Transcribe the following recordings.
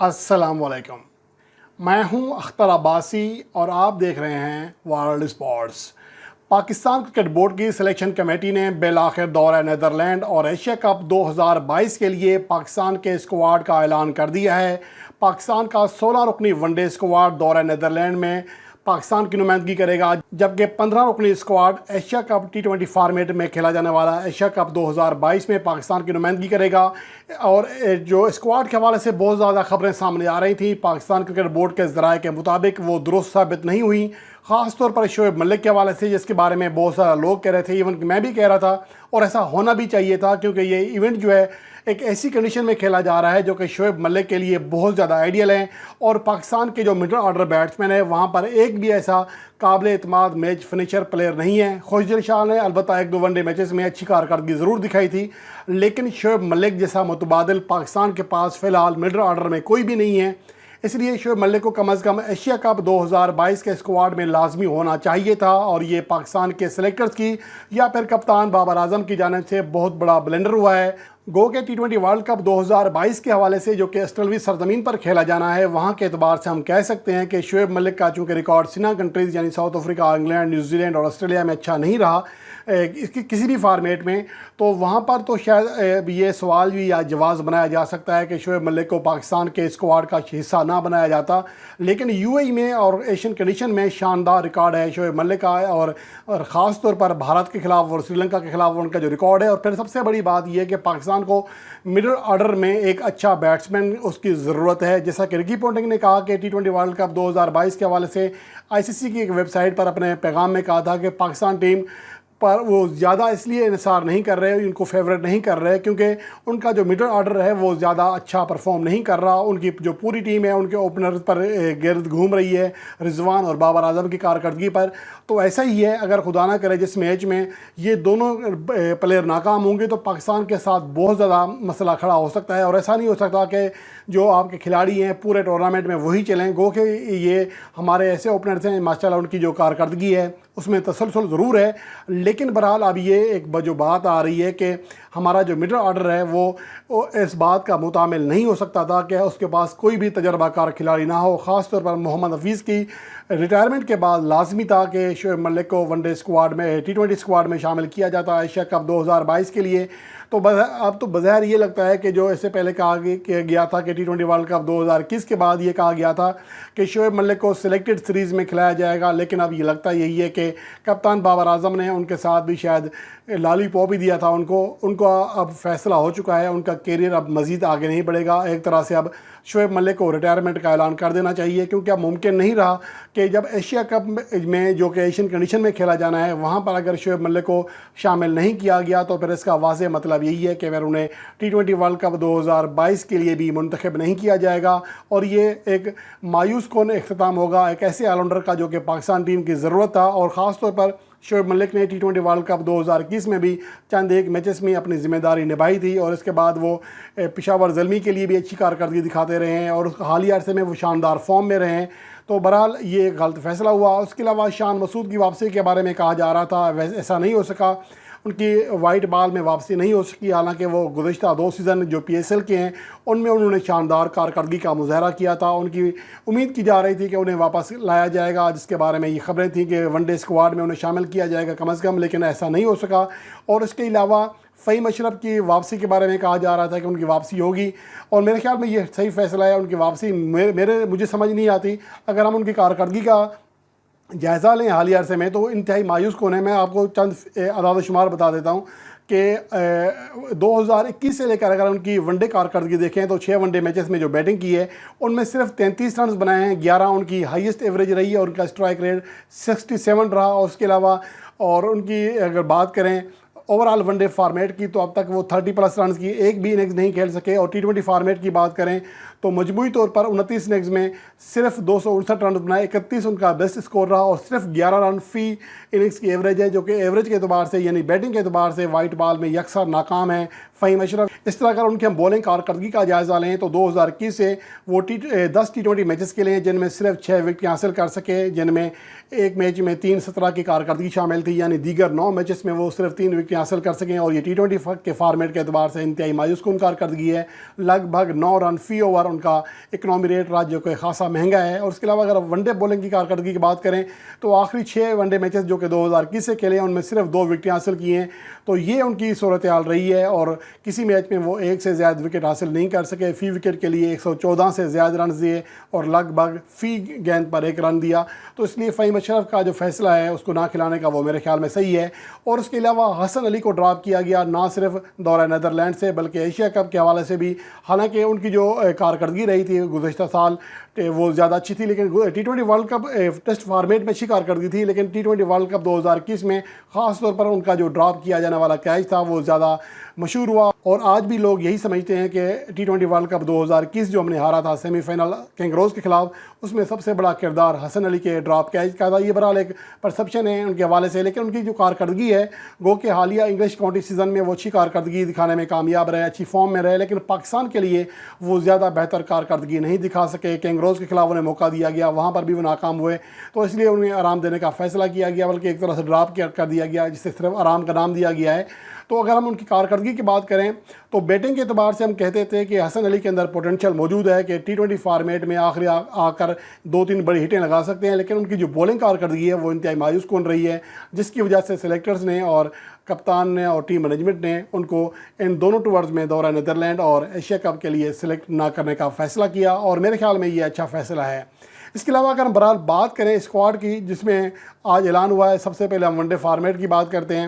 अस्सलाम वालेकुम। मैं हूं अख्तर अब्बासी और आप देख रहे हैं world sports. Pakistan cricket board की सिलेक्शन कमेटी ने बिलाखिर दौरा नीदरलैंड और एशिया कप 2022 के लिए पाकिस्तान के स्क्वाड का ऐलान कर दिया है। पाकिस्तान का 16 रुकनी वनडे स्क्वाड दौरा नीदरलैंड में पाकिस्तान की नुमाइंदगी करेगा, जबकि 15 रुकनी squad Asia cup T20 format में खेला जाने वाला एशिया कप 2022 में पाकिस्तान की नुमाइंदगी करेगा। और जो स्क्वाड के हवाले से बहुत ज़्यादा खबरें सामने आ रही थी, पाकिस्तान क्रिकेट बोर्ड के ज़राए के मुताबिक वो दुरुस्त साबित नहीं हुई। ख़ास तौर पर शोएब मलिक के हवाले से, जिसके बारे में बहुत सारा लोग कह रहे थे, इवन मैं भी कह रहा था, और ऐसा होना भी चाहिए था क्योंकि ये इवेंट जो है एक ऐसी कंडीशन में खेला जा रहा है जो कि शोएब मलिक के लिए बहुत ज़्यादा आइडियल है। और पाकिस्तान के जो मिडल ऑर्डर बैट्समैन है वहाँ पर एक भी ऐसा काबिल एतमाद मैच फिनिशर प्लेयर नहीं है। खुशदिल शाह ने अलबत्ता एक दो वनडे मैचेस में अच्छी कारकर्दगी ज़रूर दिखाई थी, लेकिन शोएब मलिक जैसा मुतबादिल पाकिस्तान के पास फ़िलहाल मिडल ऑर्डर में कोई भी नहीं है। इसलिए शोएब मलिक को कम अज़ कम एशिया कप 2022 के स्क्वाड में लाजमी होना चाहिए था। और ये पाकिस्तान के सेलेक्टर्स की या फिर कप्तान बाबर आजम की जानिब से बहुत बड़ा ब्लेंडर हुआ है। गो के T20 वर्ल्ड कप 2022 के हवाले से, जो कि ऑस्ट्रेलियाई सरजमीन पर खेला जाना है, वहाँ के एतबार से हम कह सकते हैं कि शोएब मलिक का चूँकि रिकॉर्ड सीना कंट्रीज़ यानी साउथ अफ्रीका, इंग्लैंड, न्यूजीलैंड और ऑस्ट्रेलिया में अच्छा नहीं रहा इसकी किसी भी फॉर्मेट में, तो वहाँ पर तो शायद ये सवाल भी या जवाब बनाया जा सकता है कि शोएब मलिक को पाकिस्तान के स्क्वाड का हिस्सा ना बनाया जाता। लेकिन UAE में और एशियन कंडीशन में शानदार रिकॉर्ड है शोएब मलिक का, और ख़ास तौर पर भारत के ख़िलाफ़ और श्रीलंका के ख़िलाफ़ उनका जो रिकॉर्ड है। और फिर सबसे बड़ी बात यह है कि पाकिस्तान को मिडल ऑर्डर में एक अच्छा बैट्समैन उसकी ज़रूरत है। जैसा कि रिकी पोंटिंग ने कहा कि T20 वर्ल्ड कप 2022 के हवाले से ICC की एक वेबसाइट पर अपने पैगाम में कहा था कि पाकिस्तान टीम पर वो ज़्यादा इसलिए इंसार नहीं कर रहे, उनको फेवरेट नहीं कर रहे क्योंकि उनका जो मिडल ऑर्डर है वो ज़्यादा अच्छा परफॉर्म नहीं कर रहा। उनकी जो पूरी टीम है उनके ओपनर पर गिर्द घूम रही है, रिजवान और बाबर आजम की कारकर्दगी पर। तो ऐसा ही है, अगर खुदा ना करे जिस मैच में ये दोनों प्लेयर नाकाम होंगे तो पाकिस्तान के साथ बहुत ज़्यादा मसला खड़ा हो सकता है। और ऐसा नहीं हो सकता कि जो आपके खिलाड़ी हैं पूरे टूर्नामेंट में वही चलें। गो के ये हमारे ऐसे ओपनर्स हैं, माशाल्लाह उनकी जो कारकर्दगी है उसमें तसलसल ज़रूर है, लेकिन बहरहाल अब ये एक जो बात आ रही है कि हमारा जो मिडल ऑर्डर है वो इस बात का मुतामिल नहीं हो सकता था कि उसके पास कोई भी तजर्बाकार खिलाड़ी ना हो। ख़ास तौर पर मोहम्मद हफीज़ की रिटायरमेंट के बाद लाजमी था कि शोएब मलिक को वनडे स्क्वाड में T20 स्क्वाड में शामिल किया जाता है एशिया कप 2022 के लिए। तो अब तो बज़ाहिर ये लगता है कि जो इससे पहले कहा गया था कि T20 वर्ल्ड कप 2021 के बाद ये कहा गया था कि शोएब मलिक को सिलेक्टेड सीरीज़ में खिलाया जाएगा, लेकिन अब ये लगता यही है कि कप्तान बाबर आजम ने उनके साथ भी शायद लॉलीपॉप ही दिया था उनको अब फैसला हो चुका है, उनका कैरियर अब मज़ीद आगे नहीं बढ़ेगा। एक तरह से अब शोएब मलिक को रिटायरमेंट का ऐलान कर देना चाहिए, क्योंकि अब मुमकिन नहीं रहा कि जब एशिया कप में जो कि एशियन कंडीशन में खेला जाना है वहाँ पर अगर शोएब मलिक को शामिल नहीं किया गया तो फिर इसका वाज़ेह मतलब यही है कि फिर उन्हें T20 वर्ल्ड कप 2022 के लिए भी मुंतखब नहीं किया जाएगा। और ये एक मायूस कौन इख्तिताम होगा एक ऐसे ऑलराउंडर का जो कि पाकिस्तान टीम की ज़रूरत था। और ख़ास तौर पर शोएब मलिक ने T20 वर्ल्ड कप 2021 में भी चंद एक मैचेस में अपनी ज़िम्मेदारी निभाई थी, और इसके बाद वो पेशावर ज़ल्मी के लिए भी अच्छी कारकर्दगी दिखाते रहे हैं और हालिया अरसे में वो शानदार फॉर्म में रहे हैं। तो बहरहाल ये गलत फ़ैसला हुआ। उसके अलावा शान मसूद की वापसी के बारे में कहा जा रहा था, वैसे ऐसा नहीं हो सका, उनकी वाइट बॉल में वापसी नहीं हो सकी। हालांकि वो गुज़श्ता 2 सीज़न जो PSL के हैं उनमें उन्होंने शानदार कारकर्दगी का मुजाहरा किया था। उनकी उम्मीद की जा रही थी कि उन्हें वापस लाया जाएगा, जिसके बारे में ये खबरें थी कि वनडे स्क्वाड में उन्हें शामिल किया जाएगा कम अज़ कम, लेकिन ऐसा नहीं हो सका। और इसके अलावा फ़हीम अशरफ की वापसी के बारे में कहा जा रहा था कि उनकी वापसी होगी, और मेरे ख्याल में ये सही फ़ैसला है उनकी वापसी। मुझे समझ नहीं आती, अगर हम उनकी कारकर्दगी का जायज़ा लें हालिया अरसे में तो इंतहाई मायूस कौन है। मैं आपको चंद अदाद शुमार बता देता हूँ कि 2021 से लेकर अगर उनकी वनडे कारकर्दगी देखें तो 6 वनडे मैचेस में जो बैटिंग की है उनमें सिर्फ 33 रन बनाए हैं, 11 उनकी हाईएस्ट एवरेज रही है और उनका स्ट्राइक रेट 67 रहा। और उसके अलावा और उनकी अगर बात करें ओवरऑल वनडे फार्मेट की तो अब तक वो 30+ रन की एक भी इनिंग्स नहीं खेल सके। और T20 फार्मेट की बात करें तो मजमूई तौर पर 29 इनिंग्स में सिर्फ 259 रन बनाए, 31 उनका बेस्ट स्कोर रहा और सिर्फ 11 रन फी इनिंग्स की एवरेज है, जो कि एवरेज के अतबार से यानी बैटिंग के अतबार से वाइट बॉल में यकसर नाकाम है फ़हीम अशरफ। इस तरह अगर उनकी हम बॉलिंग कारकर्दगी का जायज़ा लें तो 2021 से वो 10 T20 मैचेस के लिए जिनमें सिर्फ 6 विकेट हासिल कर सके, जिनमें एक मैच में 3-17 की कारकर्दगी शामिल थी, यानी दीगर 9 मैचेस में वो सिर्फ 3 विकेट हासिल कर सकें। और ये T20 के फार्मेट के अतबार से इंतहाई मायूस कुन कारकर्दगी है। लगभग 9 रन फ़ी ओवर ان کا اکنامی ریٹ رات جو کہ خاصا مہنگا ہے. اور اس کے علاوہ اگر ون ڈے بولنگ کی کارکردگی کی بات کریں تو آخری 6 ون ڈے میچز جو کہ 2021 سے کھیلے ہیں ان میں صرف 2 وکٹیں حاصل کی ہیں. تو یہ ان کی صورتحال رہی ہے اور کسی میچ میں وہ 1 سے زیادہ وکٹ حاصل نہیں کر سکے. فی وکٹ کے لیے 114 سے زیادہ رنز دیے اور لگ بھگ فی گیند پر 1 رن دیا. تو اس لیے فہیم اشرف کا جو فیصلہ ہے اس کو نہ کھلانے کا وہ میرے خیال میں صحیح ہے. اور اس کے علاوہ حسن علی کو ڈراپ کیا گیا نہ صرف دورہ نیدرلینڈ سے بلکہ ایشیا کپ کے حوالے سے بھی. حالانکہ ان کی جو کارکردگی رہی تھی گزشتہ سال وہ زیادہ اچھی تھی, لیکن T20 world cup test format میں اچھی کارکردگی تھی, لیکن T20 ورلڈ کپ 2021 میں خاص طور پر ان کا جو ڈراپ کیا جانے والا کیچ تھا وہ زیادہ مشہور ہوا. اور آج بھی لوگ یہی سمجھتے ہیں کہ T20 ورلڈ کپ 2021 جو ہم نے ہارا تھا سیمی فائنل کینگروز کے خلاف, اس میں سب سے بڑا کردار حسن علی کے ڈراپ کیچ کا تھا. یہ بہرحال ایک پرسپشن ہے ان کے حوالے سے, لیکن ان کی جو کارکردگی ہے گو کہ حالیہ انگلش کاؤنٹی سیزن میں وہ اچھی کارکردگی دکھانے میں کامیاب رہے, اچھی فارم میں رہے, لیکن پاکستان کے لیے وہ زیادہ بہتر کارکردگی نہیں دکھا سکے. کینگروز کے خلاف انہیں موقع دیا گیا, وہاں پر بھی وہ ناکام ہوئے, تو اس لیے انہیں آرام دینے کا فیصلہ کیا گیا, بلکہ ایک طرح سے ڈراپ کر دیا گیا جسے صرف آرام کا نام دیا گیا ہے. تو اگر ہم ان کی کارکردگی کی بات کریں تو بیٹنگ کے اعتبار سے ہم کہتے تھے کہ حسن علی کے اندر پوٹینشیل موجود ہے کہ T20 فارمیٹ میں آخری آ کر 2-3 بڑی ہٹیں لگا سکتے ہیں, لیکن ان کی جو بولنگ کارکردگی ہے وہ انتہائی مایوس کن رہی ہے, جس کی وجہ سے سلیکٹرز نے اور کپتان نے اور ٹیم مینجمنٹ نے ان کو ان دونوں ٹورز میں دورہ نیدرلینڈ اور ایشیا کپ کے لیے سلیکٹ نہ کرنے کا فیصلہ کیا, اور میرے خیال میں یہ اچھا فیصلہ ہے. اس کے علاوہ اگر ہم بہرحال بات کریں اسکواڈ کی جس میں آج اعلان ہوا ہے, سب سے پہلے ہم ون ڈے فارمیٹ کی بات کرتے ہیں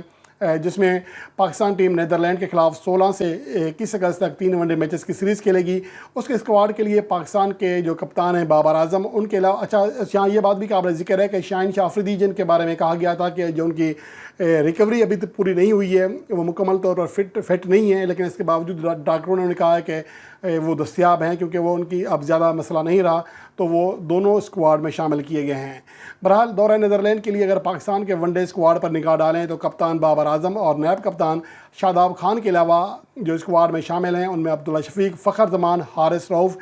جس میں پاکستان ٹیم نیدرلینڈ کے خلاف 16 سے 21 اگست تک 3 ون ڈے میچز کی سیریز کھیلے گی. اس کے اسکواڈ کے لیے پاکستان کے جو کپتان ہیں بابر اعظم, ان کے علاوہ اچھا یہ بات بھی قابل ذکر ہے کہ شاہین شاہ آفریدی جن کے بارے میں کہا گیا تھا کہ جو ان کی ریکوری ابھی تک پوری نہیں ہوئی ہے, وہ مکمل طور پر فٹ نہیں ہے, لیکن اس کے باوجود ڈاکٹروں نے انہیں کہا ہے کہ وہ دستیاب ہیں کیونکہ وہ ان کی اب زیادہ مسئلہ نہیں رہا, تو وہ دونوں اسکواڈ میں شامل کیے گئے ہیں. بہرحال دورہ نیدرلینڈ کے لیے اگر پاکستان کے ون ڈے اسکواڈ پر نگاہ ڈالیں تو کپتان بابر اعظم اور نائب کپتان شاداب خان کے علاوہ جو اسکواڈ میں شامل ہیں ان میں عبداللہ شفیق, فخر زمان, حارث رؤف,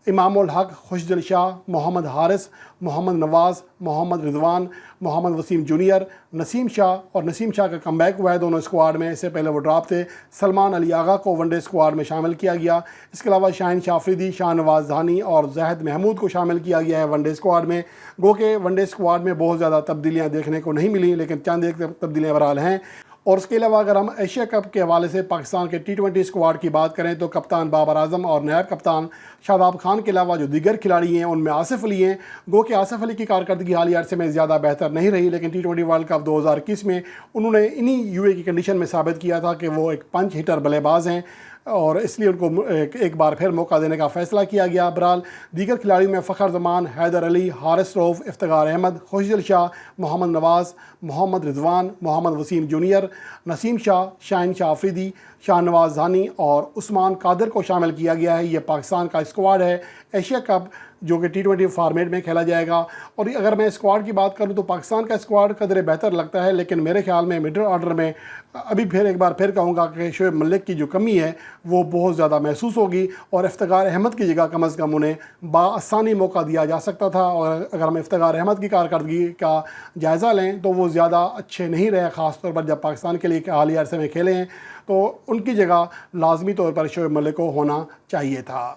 امام الحق, خوشدل شاہ, محمد حارث, محمد نواز, محمد رضوان, محمد وسیم جونیئر, نسیم شاہ. اور نسیم شاہ کا کم بیک ہوا ہے دونوں اسکواڈ میں, اس سے پہلے وہ ڈراپ تھے. سلمان علی آغا کو ون ڈے اسکواڈ میں شامل کیا گیا. اس کے علاوہ شاہین شاہ آفریدی, شاہ نواز ذہانی اور زاہد محمود کو شامل کیا گیا ہے ون ڈے اسکواڈ میں. گو کہ ون ڈے اسکواڈ میں بہت زیادہ تبدیلیاں دیکھنے کو نہیں ملی, لیکن چند ایک تبدیلیاں بہرحال ہیں. اور اس کے علاوہ اگر ہم ایشیا کپ کے حوالے سے پاکستان کے T20 اسکواڈ کی بات کریں تو کپتان بابر اعظم اور نائب کپتان شاداب خان کے علاوہ جو دیگر کھلاڑی ہیں ان میں آصف علی ہیں. گو کہ آصف علی کی کارکردگی حالیہ عرصے میں زیادہ بہتر نہیں رہی, لیکن T20 ورلڈ کپ 2021 میں انہوں نے انہی UAE کی کنڈیشن میں ثابت کیا تھا کہ وہ ایک پنچ ہٹر بلے باز ہیں, اور اس لیے ان کو ایک بار پھر موقع دینے کا فیصلہ کیا گیا. بہرحال دیگر کھلاڑیوں میں فخر زمان, حیدر علی, حارث رؤف, افتخار احمد, خوشدل شاہ, محمد نواز, محمد رضوان, محمد وسیم جونیئر, نسیم شاہ, شاہین شاہ آفریدی, شاہ نواز ذہانی اور عثمان قادر کو شامل کیا گیا ہے. یہ پاکستان کا اسکواڈ ہے ایشیا کپ جو کہ T20 فارمیٹ میں کھیلا جائے گا. اور اگر میں اسکواڈ کی بات کروں تو پاکستان کا اسکواڈ قدرے بہتر لگتا ہے, لیکن میرے خیال میں مڈل آرڈر میں ابھی پھر ایک بار پھر کہوں گا کہ شعیب ملک کی جو کمی ہے وہ بہت زیادہ محسوس ہوگی, اور افتخار احمد کی جگہ کم از کم انہیں بآسانی موقع دیا جا سکتا تھا. اور اگر ہم افتخار احمد کی کارکردگی کا جائزہ لیں تو وہ زیادہ اچھے نہیں رہے, خاص طور پر جب پاکستان کے لیے حالیہ عرصے میں کھیلے ہیں, تو ان کی جگہ لازمی طور پر شعیب ملک کو ہونا چاہیے تھا.